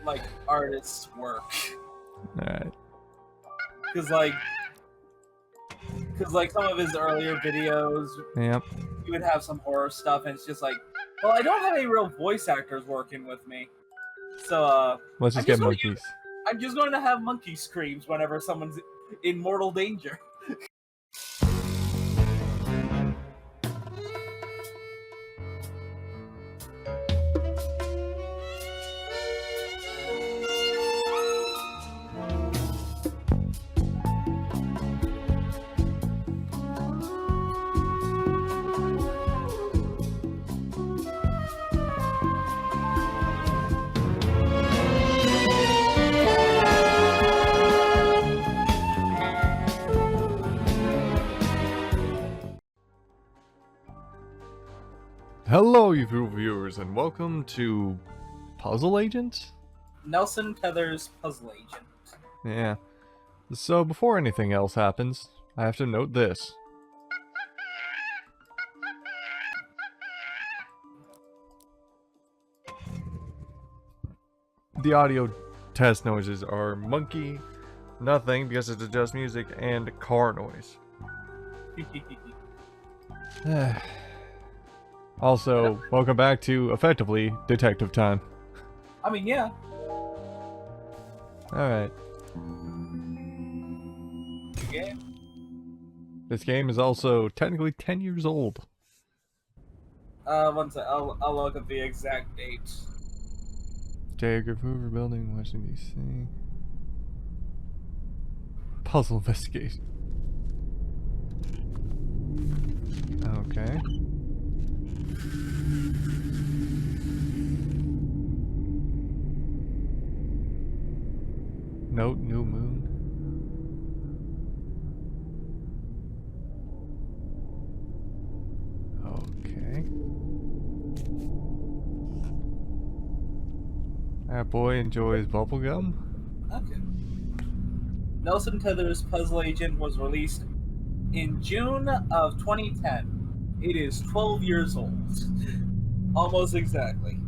like artist's work. Alright. Because some of his earlier videos, Yep. he would have some horror stuff, and it's just like, well, I don't have any real voice actors working with me, so Let's just get monkeys. I'm just going to have monkey screams whenever someone's in mortal danger. Hello, you viewers, and welcome to Puzzle Agent? Nelson Tether's Puzzle Agent. Yeah. So, before anything else happens, I have to note this. The audio test noises are monkey, nothing because it's just music, and car noise. Also, welcome back to, effectively, Detective Time. I mean, yeah. Alright. Yeah. This game is also technically 10 years old. One sec. I'll look at the exact date. J. Edgar Hoover Building, Washington, D.C. Puzzle investigation. Okay. Note new moon. Okay. That boy enjoys bubblegum. Okay. Nelson Tether's Puzzle Agent was released in June of 2010. It is 12 years old. Almost exactly.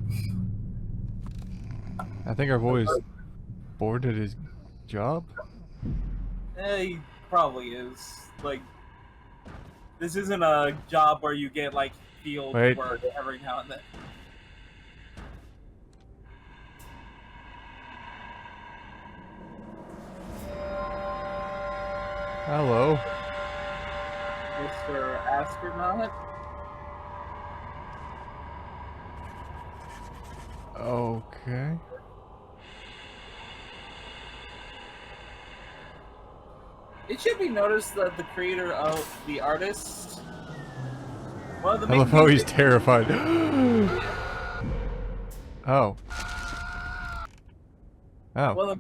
I think our boy's bored at his job. He probably is. Like, this isn't a job where you get, like, field work every now and then. Hello. Mr. Astronaut? Okay. It should be noticed that the creator of the artist, one of the I love how he's terrified. Oh. Oh.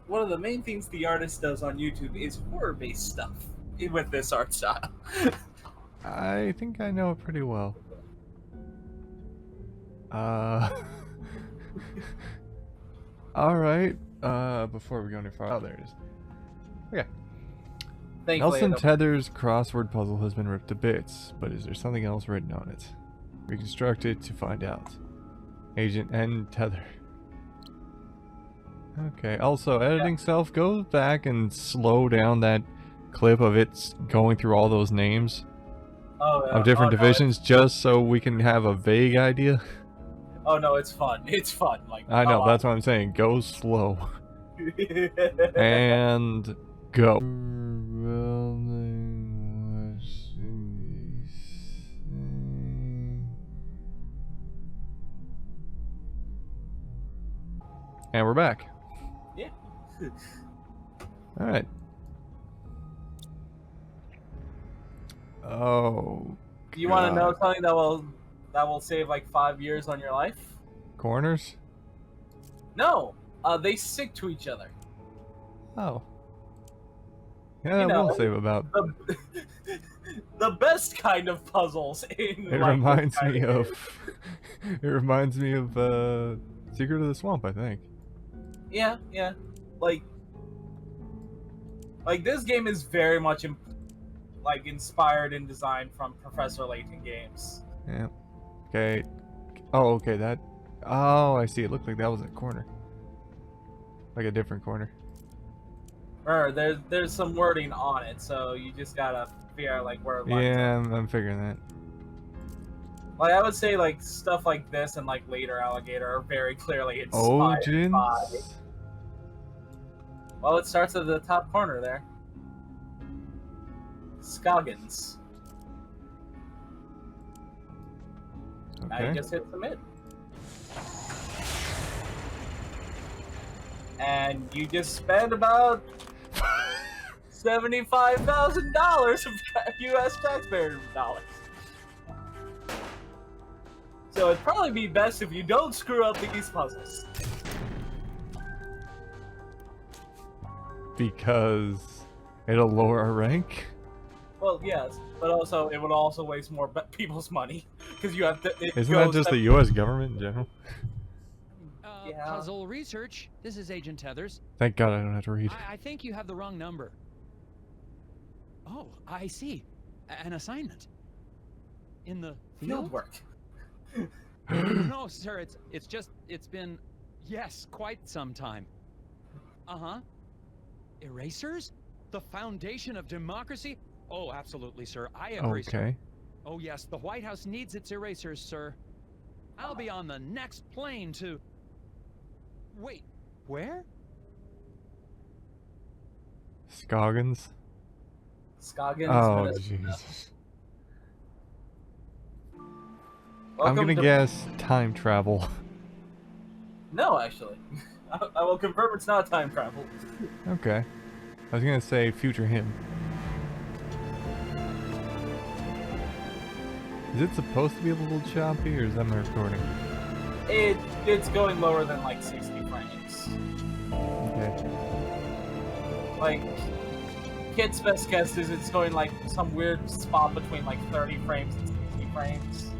One of the main things the artist does on YouTube is horror-based stuff with this art style. I think I know it pretty well. Alright. Before we go any farther. Oh, there it is. Okay. Nelson Tether's crossword puzzle has been ripped to bits, but is there something else written on it? Reconstruct it to find out. Agent N. Tether. Okay, also, editing self, go back and slow down that clip of it going through all those names of different divisions, just so we can have a vague idea. Oh no, it's fun. It's fun. Like, I know, that's what I'm saying. Go slow. And go. And we're back. Yeah. Alright. Oh. You want to know something that will save like 5 years on your life? Corners? No. They stick to each other. Oh. Yeah, that will save about the best kind of puzzles in It reminds me of it reminds me of Secret of the Swamp, I think. Yeah, yeah. Like this game is very much inspired and designed from Professor Layton games. Yeah. Okay. Oh, okay, that... Oh, I see. It looked like that was a corner. Like a different corner. Or there's some wording on it, so you just gotta figure out like where it lines Yeah, up. I'm figuring that. Like I would say like stuff like this and like later Alligator are very clearly inspired by. Ogins? Well, it starts at the top corner there. Scoggins. Now you Okay. just hit submit. And you just spent about $75,000 of U.S. taxpayer dollars. So it'd probably be best if you don't screw up these puzzles. Because it'll lower our rank? Well, yes, but also it would also waste more people's money because you have to. Isn't that just the U.S. government in general? Yeah. Puzzle research. This is Agent Tethers. Thank God I don't have to read. I think you have the wrong number. Oh, I see. An assignment. In the Field work. No, sir. It's been, yes, quite some time. Erasers? The foundation of democracy? Oh, absolutely, sir. I agree, sir. Okay. Oh, yes, the White House needs its erasers, sir. I'll be on the next plane to... Wait, where? Scoggins? Scoggins. Oh, Jesus. I'm gonna guess time travel. No, actually. I will confirm it's not time travel. Okay. I was gonna say future him. Is it supposed to be a little choppy, or is that my recording? It's going lower than like 60 frames. Okay. Like, Kit's best guess is it's going like some weird spot between like 30 frames and 60 frames.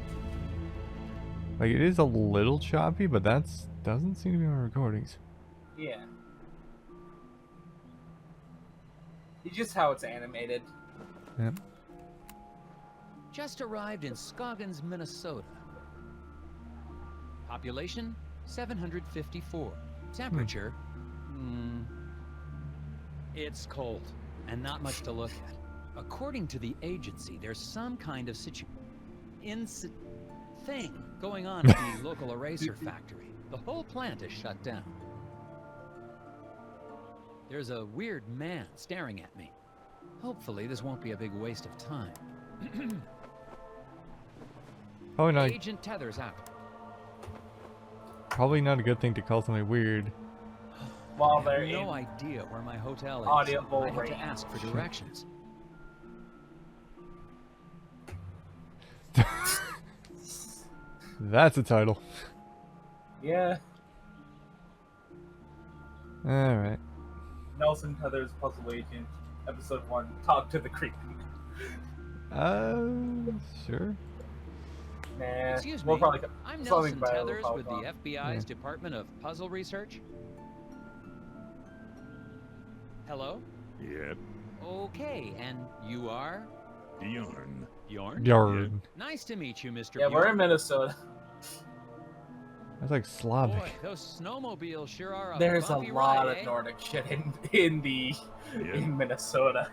Like, it is a little choppy, but that's doesn't seem to be my recordings. Yeah. It's just how it's animated. Yep. Just arrived in Scoggins, Minnesota. Population, 754. Temperature, it's cold, and not much to look at. According to the agency, there's some kind of thing going on at the local eraser factory. The whole plant is shut down. There's a weird man staring at me. Hopefully, this won't be a big waste of time. Probably not. Agent Tethers out. Probably not a good thing to call somebody weird. While I they're have no in idea where my hotel is. audible I have range. to ask for directions. That's a title. Yeah. Alright. Nelson Tethers Puzzle Agent, Episode 1, Talk to the Creepy. Sure. Nah, Excuse we'll me, probably I'm something Nelson better Tethers will with probably the come. FBI's Yeah. Department of Puzzle Research. Hello? Yep, Okay, and you are? Bjorn. Bjorn? Yarn. Nice to meet you, Mr. Yeah, Bjorn. we're in Minnesota. That's like Slavic. Boy, those snowmobiles sure are a There's a bumpy lot ride, of eh? Nordic shit in Yeah. in Minnesota.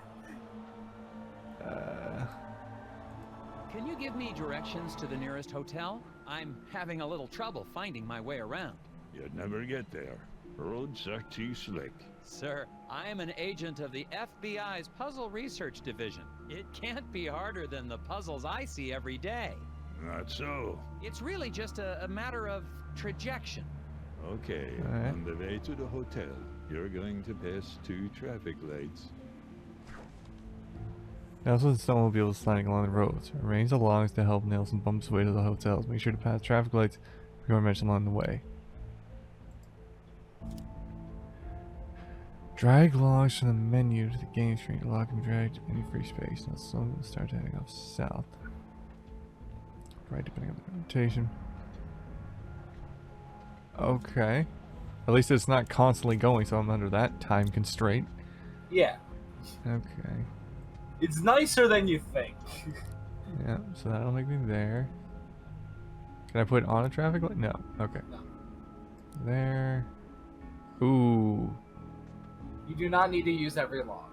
Can you give me directions to the nearest hotel? I'm having a little trouble finding my way around. You'd never get there. Roads are too slick. Sir, I am an agent of the FBI's Puzzle Research Division. It can't be harder than the puzzles I see every day. Not so. It's really just a matter of trajection. Okay, Alright. on the way to the hotel, you're going to pass 2 traffic lights. Nelson's snowmobile is sliding along the roads. Arrange the logs to help Nelson bump his way to the hotels. Make sure to pass traffic lights before mentioned along the way. Drag logs from the menu to the game screen. Lock and drag to any free space. Now someone will start heading off south. Right, depending on the rotation. Okay. At least it's not constantly going, so I'm under that time constraint. Yeah, Okay. it's nicer than you think. Yeah, so that'll make me there. Can I put on a traffic light? No. Okay. No. There. Ooh. You do not need to use every log.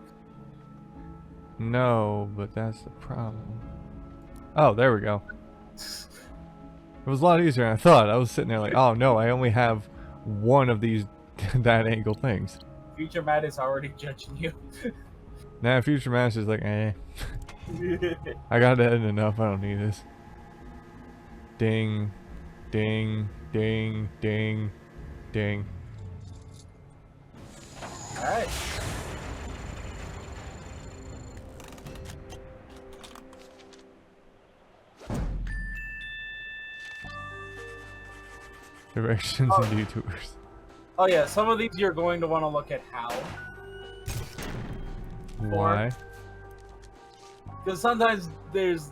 No, but that's the problem. Oh, there we go. It was a lot easier than I thought. I was sitting there like, oh no, I only have one of these that angle things. Future Matt is already judging you. Nah, Future Master's like, eh. I got that enough, I don't need this. Ding, ding, ding, ding, ding. Alright. Directions and detours. Oh yeah, some of these you're going to want to look at how. Why? Because sometimes it's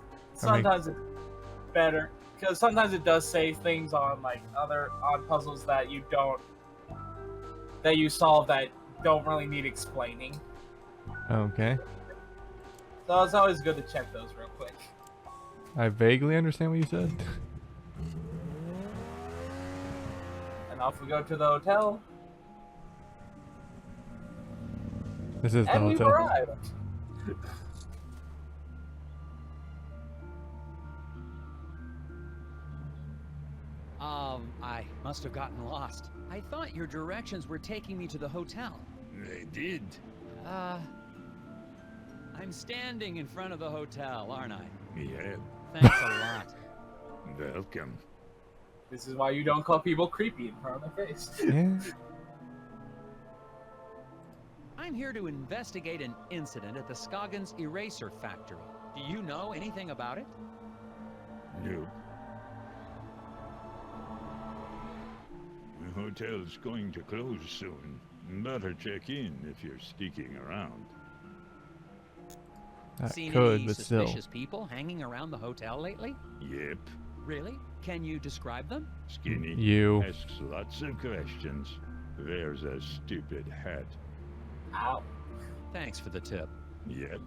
better. Because sometimes it does say things on like on puzzles that you solve that don't really need explaining. Okay. So it's always good to check those real quick. I vaguely understand what you said. And off we go to the hotel. This is the And we've hotel. arrived. I must have gotten lost. I thought your directions were taking me to the hotel. They did. I'm standing in front of the hotel, aren't I? Yeah. Thanks a lot. Welcome. This is why you don't call people creepy in front of their face. Yeah. I'm here to investigate an incident at the Scoggins Eraser Factory. Do you know anything about it? No. The hotel's going to close soon. Better check in if you're sticking around. That Seen could, any but still. suspicious people hanging around the hotel lately? Yep. Really? Can you describe them? Skinny. You. Asks lots of questions. Wears a stupid hat. Ow. Thanks for the tip. Yep.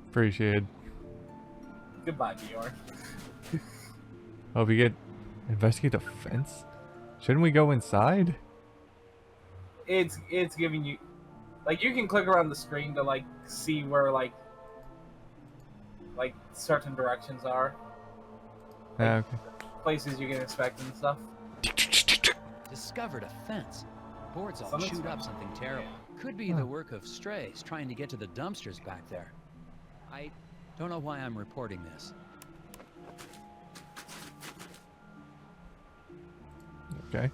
Appreciate. Goodbye, Bjorn. Oh, we get investigate the fence. Shouldn't we go inside? It's giving you, like, you can click around the screen to like see where like certain directions are, Ah, okay. places you can inspect and stuff. Discovered a fence. Boards all Something's chewed up wrong. something terrible. Could be the work of strays trying to get to the dumpsters back there. I don't know why I'm reporting this. Okay.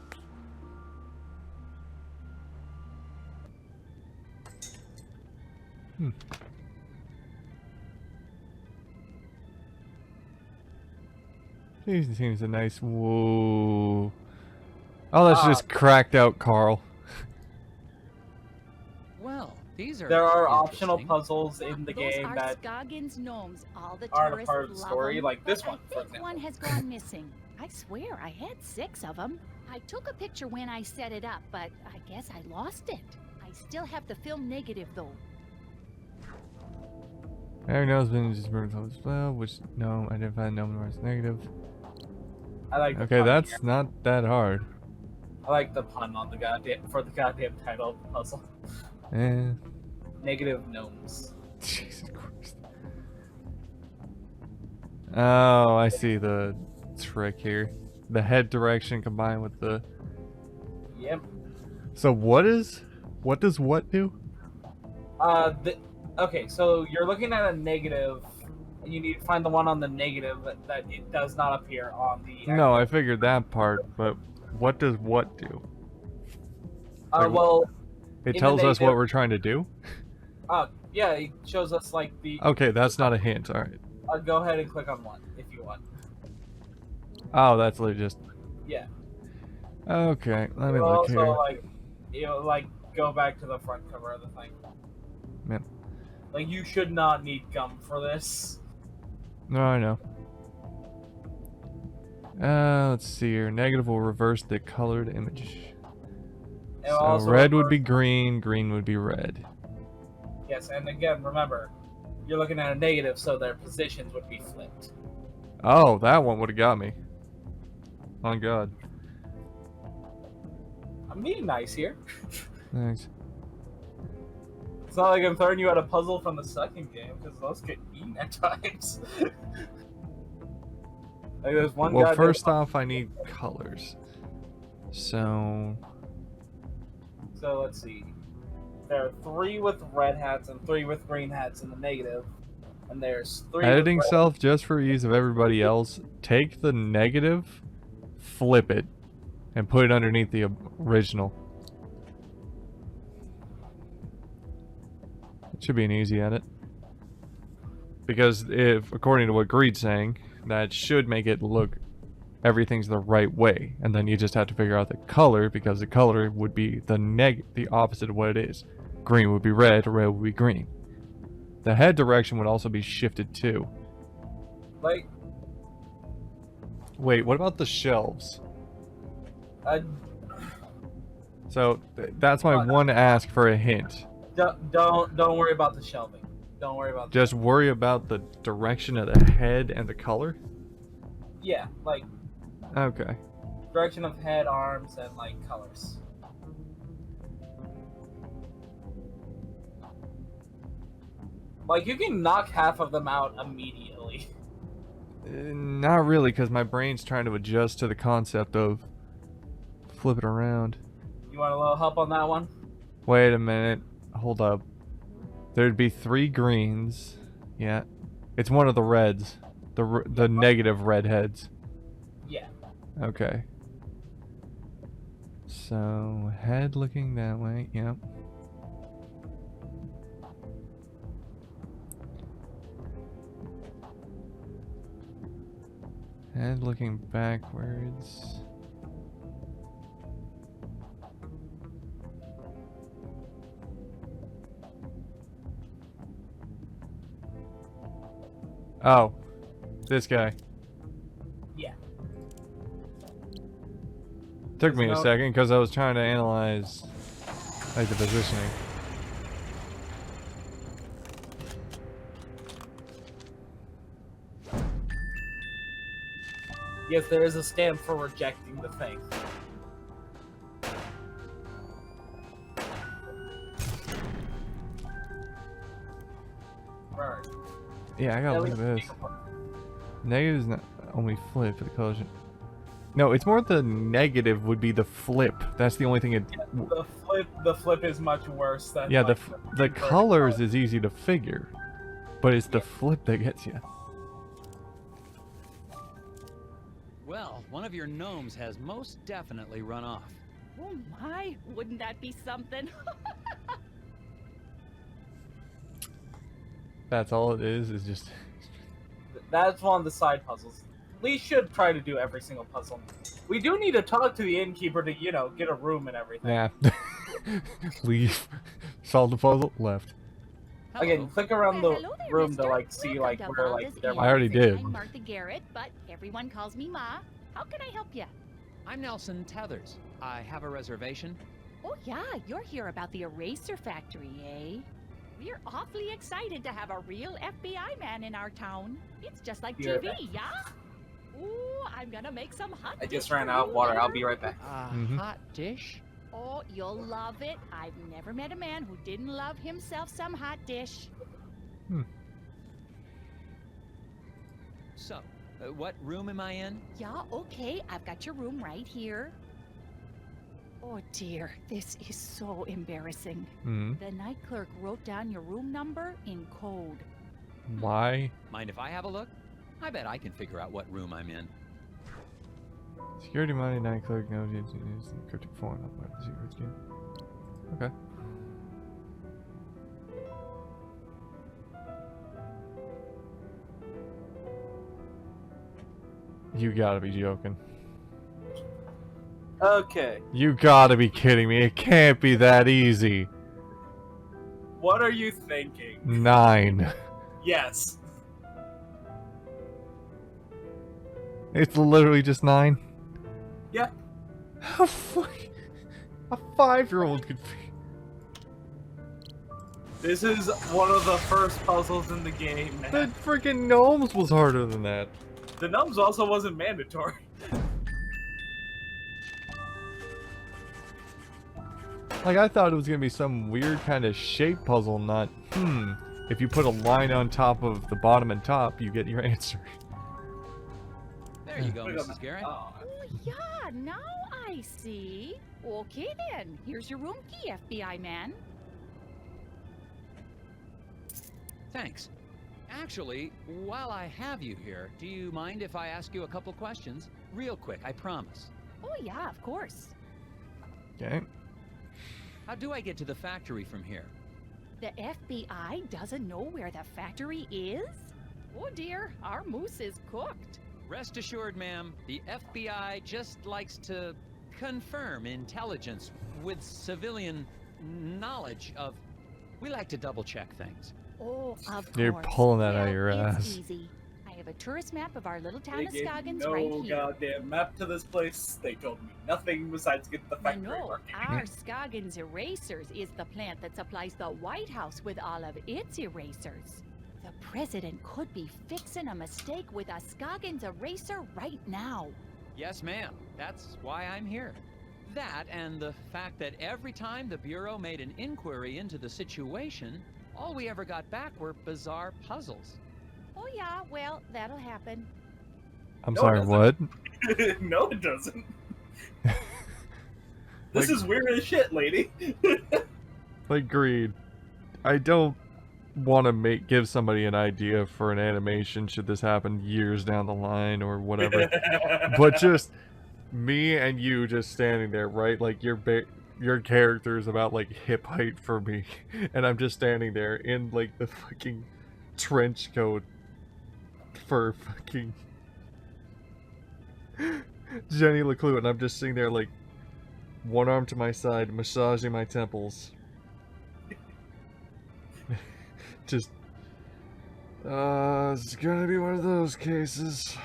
Seems a nice. Whoa. Oh, that's just cracked out Carl. Well, these are There are optional interesting. puzzles in the Those game are that Scoggins gnomes. All the aren't a tourists part of the love story, 'em, like this but one, for I think example. one has gone missing. I swear, I had 6 of them. I took a picture when I set it up, but I guess I lost it. I still have the film negative, though. Every nose been just burned as well, which no, identify no as negative. I like. The Okay, pun that's here. not that hard. I like the pun on the goddamn title of the puzzle. Eh. Negative gnomes. Jesus Christ. Oh, I see the trick here. The head direction combined with the. Yep. So what does what do? Okay, so you're looking at a negative, and you need to find the one on the negative that it does not appear on the. No, I figured that part, but what does what do? Well, It in tells the us what negative- we're trying to do? yeah, it shows us like the. Okay, that's not a hint, alright. Go ahead and click on one if you want. Oh, that's literally just. Yeah. Okay, let me You'll look also here. go back to the front cover of the thing. Yeah. Like you should not need gum for this. No, I know. Let's see here. Negative will reverse the colored image. It'll So also red would be reverse- green, green would be red. Yes, and again, remember, you're looking at a negative, so their positions would be flipped. Oh, that one would have got me. On God. I'm being nice here. Thanks. It's not like I'm throwing you out a puzzle from the second game, because those get eaten at times. Like there's one Well, guy first off, I need colors. So let's see. There are 3 with red hats and 3 with green hats in the negative. And there's 3 editing with red. self, just for ease of everybody else, take the negative, flip it, and put it underneath the original. It should be an easy edit. Because if, according to what Greed's saying, that should make it look everything's the right way. And then you just have to figure out the color, because the color would be the opposite of what it is. Green would be red, red would be green. The head direction would also be shifted too. Like, wait, what about the shelves? So that's my one ask for a hint. Don't worry about the shelving. Don't worry about. Just worry about the direction of the head and the color. Yeah, like. Okay. Direction of head, arms, and like colors. Like you can knock half of them out immediately. Not really, because my brain's trying to adjust to the concept of flip it around. You want a little help on that one? Wait a minute. Hold up. There'd be 3 greens. Yeah. It's one of the reds. The negative red heads. Yeah. Okay. So, head looking that way. Yep. Head looking backwards. Oh, this guy. Yeah. Took me a second because I was trying to analyze like the positioning. Yes, there is a stamp for rejecting the thing. Right. Yeah, I gotta look at this. Negative is not only flip for the collision. No, it's more the negative would be the flip. That's the only thing it. Yeah, the flip is much worse than. Yeah, like, the colors is easy to figure, but it's the flip that gets you. Well, one of your gnomes has most definitely run off. Oh my, wouldn't that be something? That's all it is just... That's one of the side puzzles. We should try to do every single puzzle. We do need to talk to the innkeeper to, you know, get a room and everything. Yeah. Leave. Solve the puzzle. Left. Hello. Again, click around the Hello there, room mister. to, like, see, like, Welcome to where, Valda's like, there Inn. I already did. I'm Martha Garrett, but everyone calls me Ma. How can I help you? I'm Nelson Tethers. I have a reservation. Oh yeah, you're here about the eraser factory, eh? We're awfully excited to have a real FBI man in our town. It's just like Be right TV, yeah? Ooh, I'm gonna make some hot I just dish ran for out of you water. later. I'll be right back. Hot dish? Oh, you'll love it. I've never met a man who didn't love himself some hot dish. So, what room am I in? Yeah, okay, I've got your room right here. Oh dear, this is so embarrassing. The night clerk wrote down your room number in code. Why? Mind if I have a look? I bet I can figure out what room I'm in. Security money, night clerk, no use cryptic form. Okay. You gotta be joking. Okay. You gotta be kidding me. It can't be that easy. What are you thinking? 9. Yes. It's literally just 9? Yeah. How a 5-year-old could be. This is one of the first puzzles in the game, man. The freaking gnomes was harder than that. The numbs also wasn't mandatory. Like, I thought it was gonna be some weird kind of shape puzzle, not, if you put a line on top of the bottom and top, you get your answer. There you go, Mrs. Garrett. Oh, yeah, now I see. Okay, then. Here's your room key, FBI man. Thanks. Actually, while I have you here, do you mind if I ask you a couple questions? Real quick, I promise. Oh, yeah, of course. Okay. How do I get to the factory from here? The FBI doesn't know where the factory is? Oh, dear, our moose is cooked. Rest assured, ma'am, the FBI just likes to confirm intelligence with civilian knowledge of... We like to double-check things. Oh, of course. You're pulling that out of your It's ass. easy. I have a tourist map of our little town They of gave Scoggins no right here. goddamn map to this place. They told me nothing besides get the factory No, working. our Scoggins Erasers is the plant that supplies the White House with all of its erasers. The president could be fixing a mistake with a Scoggins eraser right now. Yes, ma'am. That's why I'm here. That and the fact that every time the Bureau made an inquiry into the situation, all we ever got back were bizarre puzzles. Oh yeah, well, that'll happen. I'm No, sorry, it what? No, it doesn't. This is weird as shit, lady. Agreed. I don't want to give somebody an idea for an animation should this happen years down the line or whatever. But just me and you just standing there, right? Like your character is about like hip height for me, and I'm just standing there in like the fucking trench coat for fucking Jenny LeClue, and I'm just sitting there like one arm to my side, massaging my temples. Just, it's gonna be one of those cases.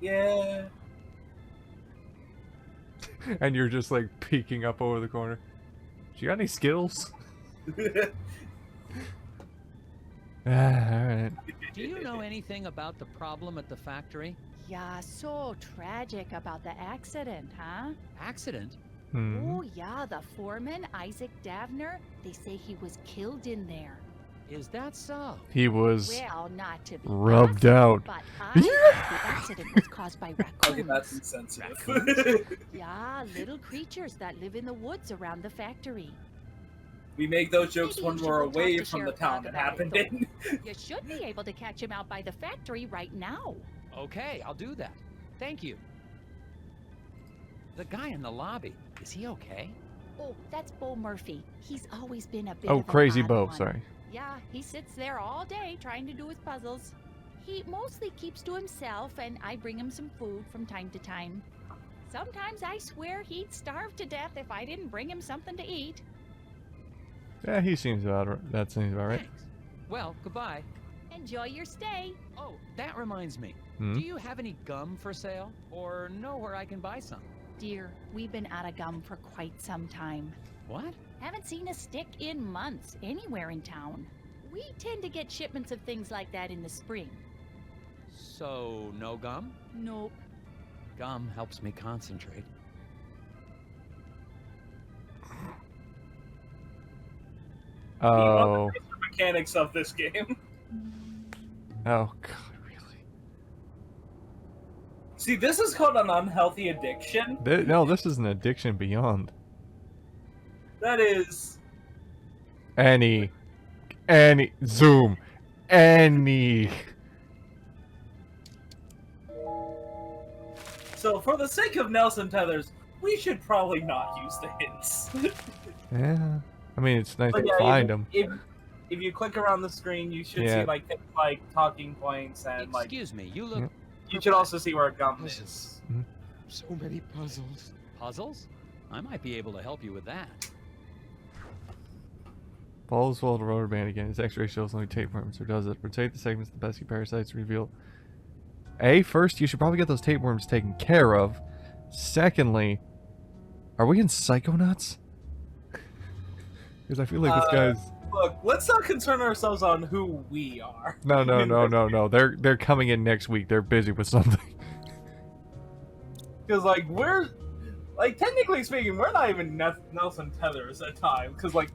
Yeah. And you're just like peeking up over the corner. You got any skills? Alright. Do you know anything about the problem at the factory? Yeah, so tragic about the accident, huh? Accident? Oh yeah, the foreman, Isaac Davner, they say he was killed in there. Is that so? He was Well, not to be rubbed gossip, out. but I think the accident was caused by Okay, that's raccoons. insensitive. Yeah, little creatures that live in the woods around the factory. We make those jokes Maybe when you should we're go talk away to from the Sheriff town Fogg it about it, happened though. in. You should be able to catch him out by the factory right now. Okay, I'll do that. Thank you. The guy in the lobby, is he okay? Oh, that's Bo Murphy. He's always been a bit Oh, of an Crazy odd Bo, one. sorry. Yeah, he sits there all day trying to do his puzzles. He mostly keeps to himself, and I bring him some food from time to time. Sometimes I swear he'd starve to death if I didn't bring him something to eat. Yeah, he seems about right. That seems about right. Thanks. Well, goodbye. Enjoy your stay. Oh, that reminds me. Hmm? Do you have any gum for sale? Or know where I can buy some? Dear, we've been out of gum for quite some time. What? Haven't seen a stick in months anywhere in town. We tend to get shipments of things like that in the spring. So, no gum? Nope. Gum helps me concentrate. Oh. The mechanics of this game. Oh, God, really? See, this is called an unhealthy addiction. No, this is an addiction beyond. That is... Any. Zoom. Any. So, for the sake of Nelson Tethers, we should probably not use the hints. Yeah. I mean, it's nice But to yeah, find them. If you click around the screen, you should Yeah. see like things like talking points and like Excuse me, you look... Yep. you should also see where gum is. So many puzzles. Puzzles? I might be able to help you with that. Follows well the rubber band again. Its X-ray shows only tapeworms, or does it? Rotate the segments, the pesky parasites reveal. First, you should probably get those tapeworms taken care of. Secondly, are we in Psychonauts? Because I feel like this guy's... Look, let's not concern ourselves on who we are. No. They're coming in next week. They're busy with something. Because like Like, technically speaking, we're not even Nelson Tethers at times, because, like...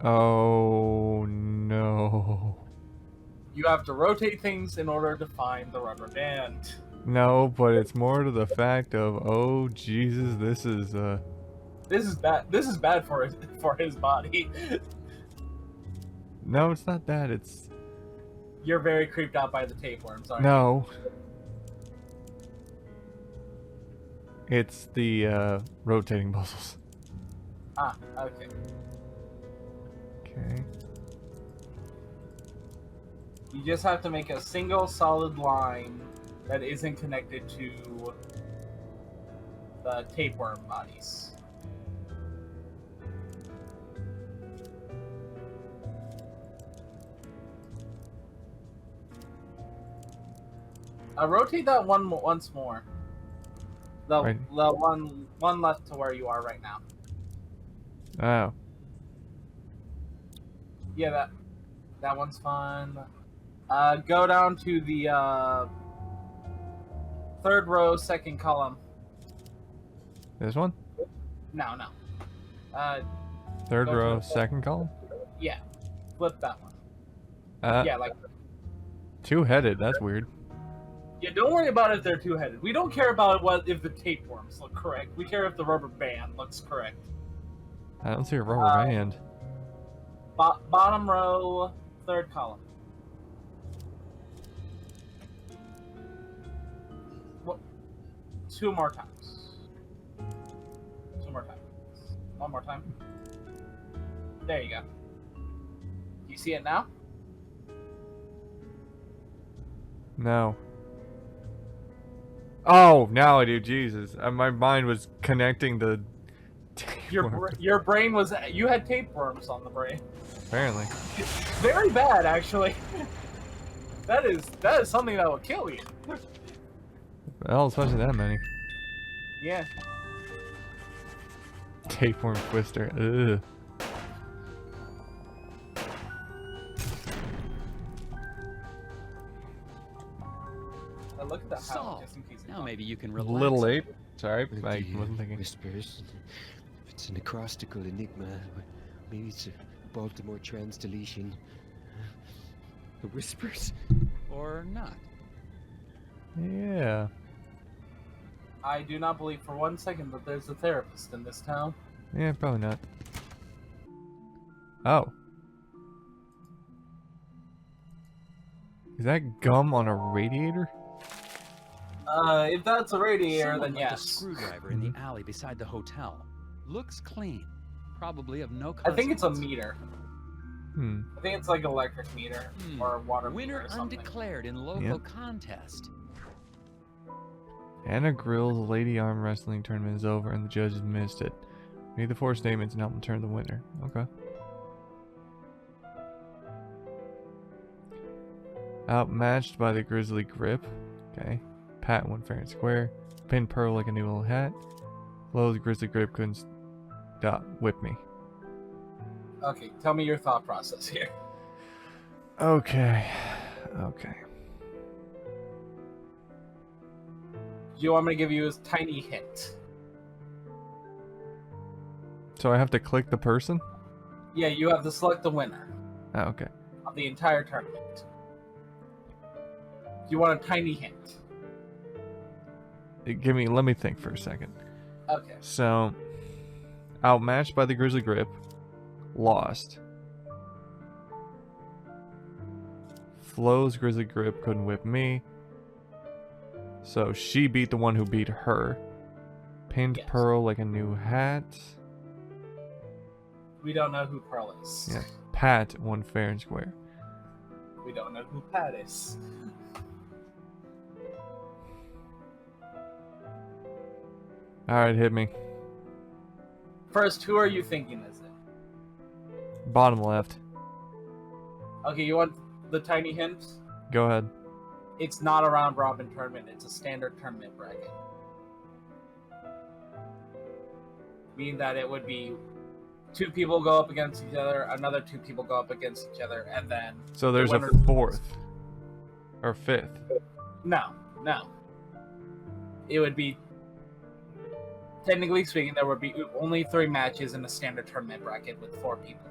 Oh, no. You have to rotate things in order to find the rubber band. No, but it's more to the fact of, oh, Jesus, this is bad. This is bad for his body. No, it's not that, it's... You're very creeped out by the tapeworms, aren't No. It's the, rotating puzzles. Ah, okay. Okay. You just have to make a single solid line that isn't connected to the tapeworm bodies. Rotate that once more. The one left to where you are right now. Oh. Yeah, that one's fine. Go down to the third row, second column. This one? No. Third go to row, the- second column? Yeah, flip that one. Yeah, like... Two-headed, that's weird. Yeah, don't worry about if they're two-headed. We don't care about if the tapeworms look correct. We care if the rubber band looks correct. I don't see a rubber band. Bottom row, third column. What? Two more times. One more time. There you go. You see it now? No. Oh, now I do. Jesus, my mind was connecting the. Your brain was... You had tapeworms on the brain. Apparently. Very bad, actually. That is something that will kill you. Well, especially that many. Yeah. Tapeworm twister. Ugh. Look at that So, palette, just in case. now maybe you can relax. Little ape. Sorry, With I the, wasn't thinking. Whispers. It's an acrostical enigma. Maybe it's a Baltimore transdeletion. The whispers. Or not. Yeah. I do not believe for 1 second that there's a therapist in this town. Yeah, probably not. Oh. Is that gum on a radiator? If that's a radiator, Someone then left a yes. screwdriver in the alley beside the hotel. Looks clean. Probably of no I consequence. think it's a meter. Hmm. I think it's like electric meter or water Winner meter or something. undeclared in local Yep. contest. Anna Grill's lady arm wrestling tournament is over and the judges missed it. We need the 4 statements and help them turn the winner. Okay. Outmatched by the grizzly grip. Okay. Pat won fair and square. Pin Pearl like a new little hat. Flo's grizzly grip couldn't stop. Whip me. Okay, tell me your thought process here. Okay. Okay. Do you want me to give you a tiny hint? So I have to click the person? Yeah, you have to select the winner Oh, okay. of the entire tournament. Do you want a tiny hint? Let me think for a second. Okay. So, outmatched by the grizzly grip, lost. Flo's grizzly grip couldn't whip me, so she beat the one who beat her. Pinned Yes. Pearl like a new hat. We don't know who Pearl is. Yeah. Pat won fair and square. We don't know who Pat is. Alright, hit me. First, who are you thinking is it? Bottom left. Okay, you want the tiny hint? Go ahead. It's not a round robin tournament, it's a standard tournament bracket. Meaning that it would be 2 people go up against each other, another 2 people go up against each other, and then... So there's a winner- 4th. Or 5th. No. It would be Technically speaking, there would be only 3 matches in a standard tournament bracket with 4 people.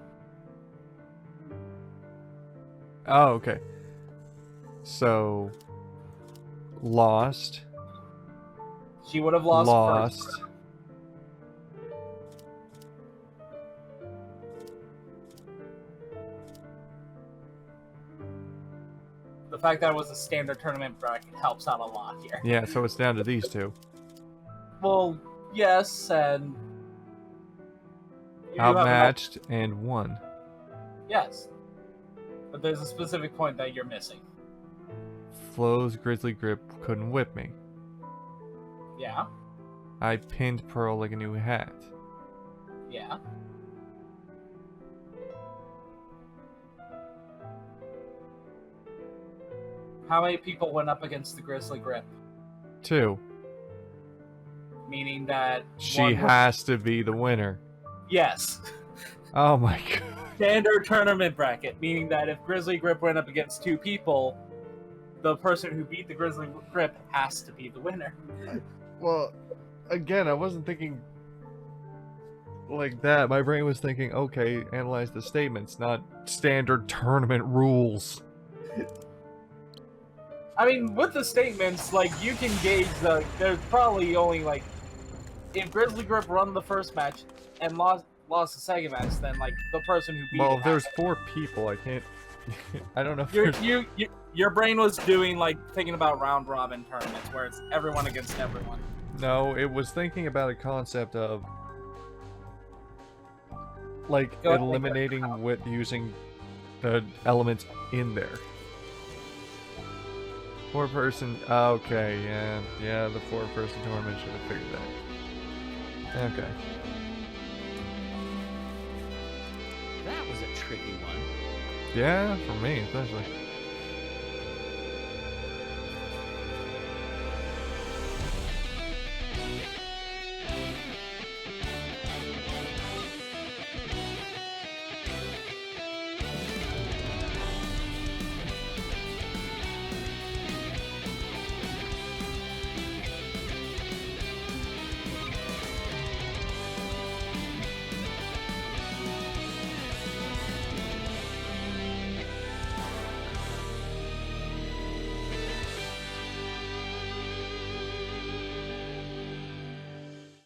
Oh, okay. So, lost. She would have lost first. The fact that it was a standard tournament bracket helps out a lot here. Yeah, so it's down to these 2. Well, yes, and... Outmatched and won. Yes. But there's a specific point that you're missing. Flo's Grizzly Grip couldn't whip me. Yeah. I pinned Pearl like a new hat. Yeah. How many people went up against the Grizzly Grip? 2. Meaning that... She has to be the winner. Yes. Oh my god. Standard tournament bracket, meaning that if Grizzly Grip went up against 2 people, the person who beat the Grizzly Grip has to be the winner. Well, again, I wasn't thinking like that. My brain was thinking, okay, analyze the statements, not standard tournament rules. I mean, with the statements, like, you can gauge the... There's probably only, like... If Grizzly Grip won the first match and lost the second match, then, like, the person who beat Well, it... if there's 4 people, I can't... I don't know if your brain was doing, like, thinking about round-robin tournaments, where it's everyone against everyone. No, it was thinking about a concept of... like, eliminating with using the elements in there. 4-person... Okay, yeah, the 4-person tournament should have figured that. Okay. That was a tricky one. Yeah, for me, especially.